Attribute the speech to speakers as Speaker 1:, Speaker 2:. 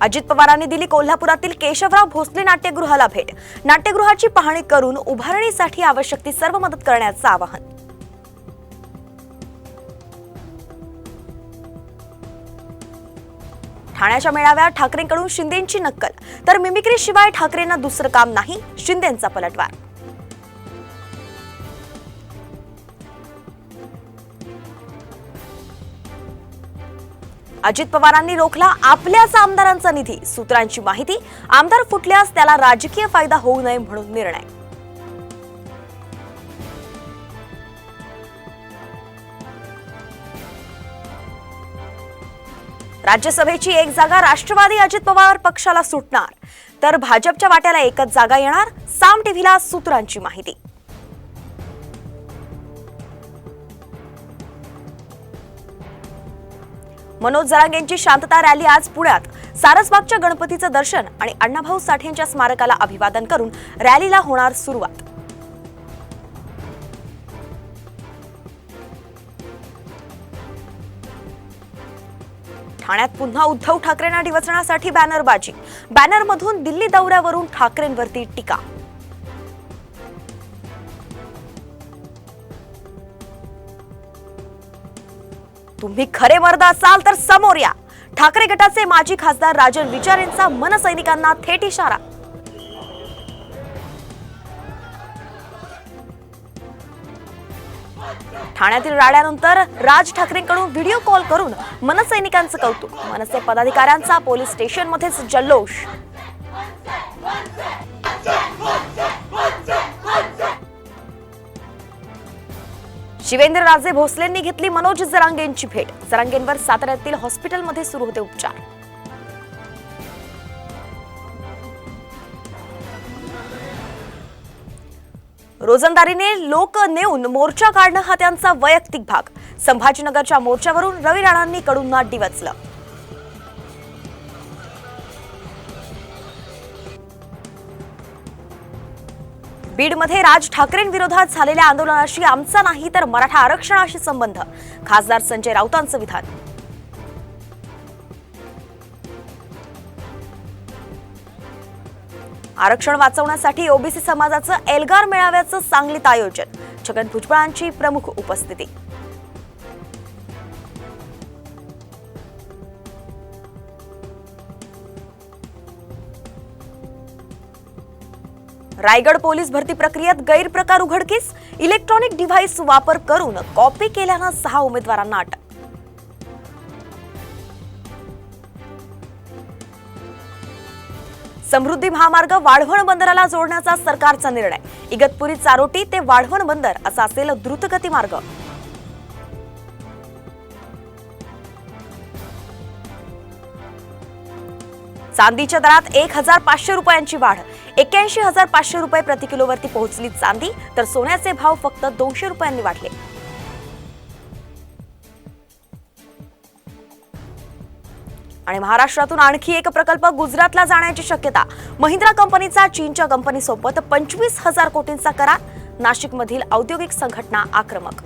Speaker 1: अजित पवारांनी दिली कोल्हापुरातील केशवराव भोसले नाट्यगृहाला भेट। नाट्यगृहाची पाहणी करून उभारणीसाठी आवश्यक ती सर्व मदत करण्याचं आवाहन। ठाण्याच्या मेळाव्यात ठाकरेंकडून शिंदेंची नक्कल, तर मिमिक्री शिवाय ठाकरेंना दुसरं काम नाही, शिंदेंचा पलटवार। अजित पवारांनी रोखला आपल्याच आमदारांचा निधी, सूत्रांची माहिती, आमदार फुटल्यास त्याला राजकीय फायदा होऊ नये म्हणून निर्णय। राज्यसभेची एक जागा राष्ट्रवादी अजित पवार पक्षाला सुटणार, तर भाजपच्या वाट्याला एकच जागा येणार, साम टीव्हीला सूत्रांची माहिती। मनोज जरांगेंची शांतता रॅली आज पुण्यात। सारसबागच्या गणपतीचं दर्शन आणि अण्णाभाऊ साठेंच्या स्मारकाला अभिवादन करून रॅलीला होणार सुरुवात। ठाण्यात पुन्हा उद्धव ठाकरेंना डिवचण्यासाठी बॅनरबाजी, बॅनरमधून दिल्ली दौऱ्यावरून ठाकरेंवरती टीका। तुम्ही खरे मर्द असाल तर समोर या, ठाकरे गटाचे माजी खासदार राजन विचार यांचा मनसैनिकांना थेट इशारा। ठाण्यातील राड्यानंतर राज ठाकरेंकडून व्हिडिओ कॉल करून मनसैनिकांचं कौतुक, मनसे पदाधिकाऱ्यांचा पोलीस स्टेशनमध्येच जल्लोष। शिवेंद्रराजे भोसलेंनी घेतली मनोज जरांगेंची भेट, जरांगेंवर साताऱ्यातील हॉस्पिटलमध्ये सुरू होते उपचार। रोजंदारीने लोक नेऊन मोर्चा काढणं हा त्यांचा वैयक्तिक भाग, संभाजीनगरच्या मोर्चावरून रवी राणांनी कडूंना डिवचलं। बीडमध्ये राज ठाकरेंविरोधात झालेल्या आंदोलनाशी आमचा नाही तर मराठा आरक्षणाशी संबंध, खासदार संजय राऊतांचं विधान। आरक्षण वाचवण्यासाठी ओबीसी समाजाचं एल्गार मेळाव्याचं सांगलीत आयोजन, छगन भुजबळांची प्रमुख उपस्थिती। रायगड पोलीस भरती प्रक्रियेत गैरप्रकार उघडकीस, इलेक्ट्रॉनिक डिव्हाइस वापर करून कॉपी केल्यानं 6 उमेदवारांना अटक। समृद्धी महामार्ग वाढवण बंदराला जोडण्याचा सरकारचा निर्णय, इगतपुरी चारोटी ते वाढवण बंदर असा असेल द्रुतगती मार्ग। चांदीच्या दरात 1500 रुपयांची वाढ, 81,500 रुपये प्रति किलोवरती पोहोचली चांदी, तर सोन्याचे भाव फक्त 200 रुपयांनी वाढले। आणि महाराष्ट्रातून आणखी एक प्रकल्प गुजरातला जाण्याची शक्यता, महिंद्रा कंपनीचा चीनच्या कंपनीसोबत 25,000 कोटींचा करार, नाशिकमधील औद्योगिक संघटना आक्रमक।